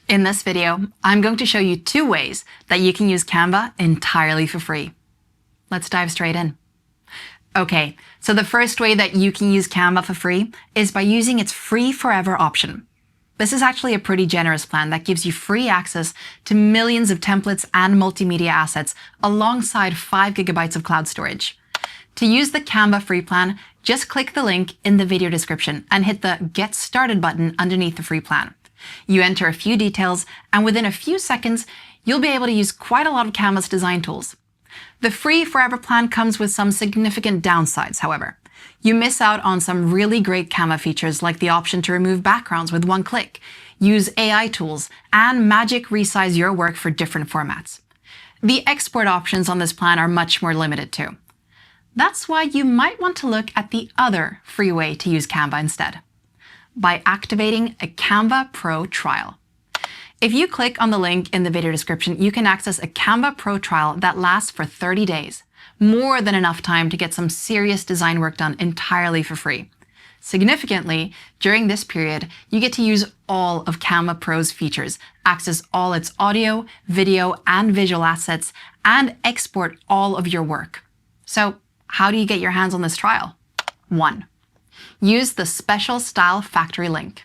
In this video, I'm going to show you 2 ways that you can use Canva entirely for free. Let's dive straight in. Okay, so the first way that you can use Canva for free is by using its free forever option. This is actually a pretty generous plan that gives you free access to millions of templates and multimedia assets alongside 5 GB of cloud storage. To use the Canva free plan, just click the link in the video description and hit the Get Started button underneath the free plan. You enter a few details, and within a few seconds, you'll be able to use quite a lot of Canva's design tools. The free forever plan comes with some significant downsides, however. You miss out on some really great Canva features like the option to remove backgrounds with one click, use AI tools, and magic resize your work for different formats. The export options on this plan are much more limited too. That's why you might want to look at the other free way to use Canva instead, by activating a Canva Pro trial. If you click on the link in the video description, you can access a Canva Pro trial that lasts for 30 days, more than enough time to get some serious design work done entirely for free. Significantly, during this period, you get to use all of Canva Pro's features, access all its audio, video, and visual assets, and export all of your work. So, how do you get your hands on this trial? 1. Use the special Style Factory link.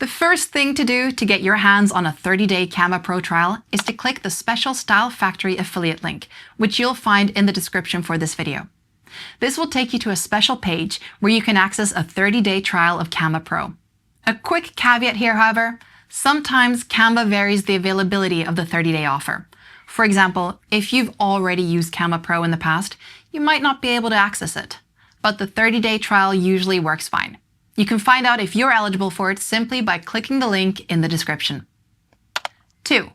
The first thing to do to get your hands on a 30-day Canva Pro trial is to click the special Style Factory affiliate link, which you'll find in the description for this video. This will take you to a special page where you can access a 30-day trial of Canva Pro. A quick caveat here, however, sometimes Canva varies the availability of the 30-day offer. For example, if you've already used Canva Pro in the past, you might not be able to access it. But the 30-day trial usually works fine. You can find out if you're eligible for it simply by clicking the link in the description. 2.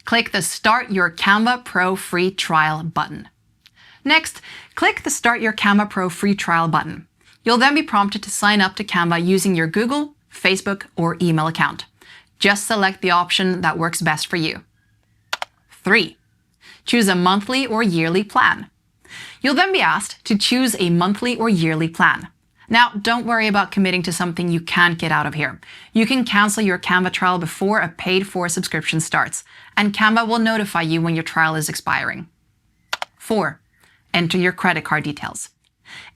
Click the Start Your Canva Pro Free Trial button. Next, click the Start Your Canva Pro Free Trial button. You'll then be prompted to sign up to Canva using your Google, Facebook, or email account. Just select the option that works best for you. 3. Choose a monthly or yearly plan. You'll then be asked to choose a monthly or yearly plan. Now, don't worry about committing to something you can't get out of here. You can cancel your Canva trial before a paid-for subscription starts, and Canva will notify you when your trial is expiring. 4. Enter your credit card details.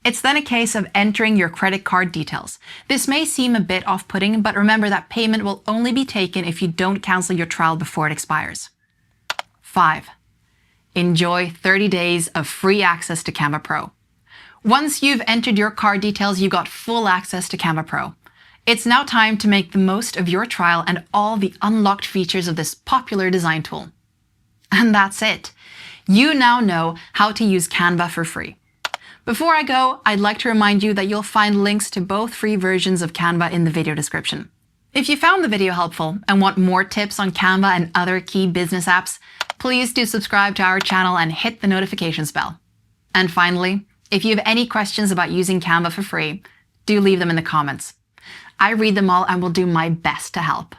It's then a case of entering your credit card details. This may seem a bit off-putting, but remember that payment will only be taken if you don't cancel your trial before it expires. 5. Enjoy 30 days of free access to Canva Pro. Once you've entered your card details, you got full access to Canva Pro. It's now time to make the most of your trial and all the unlocked features of this popular design tool. And that's it. You now know how to use Canva for free. Before I go, I'd like to remind you that you'll find links to both free versions of Canva in the video description. If you found the video helpful and want more tips on Canva and other key business apps, please do subscribe to our channel and hit the notifications bell. And finally, if you have any questions about using Canva for free, do leave them in the comments. I read them all and will do my best to help.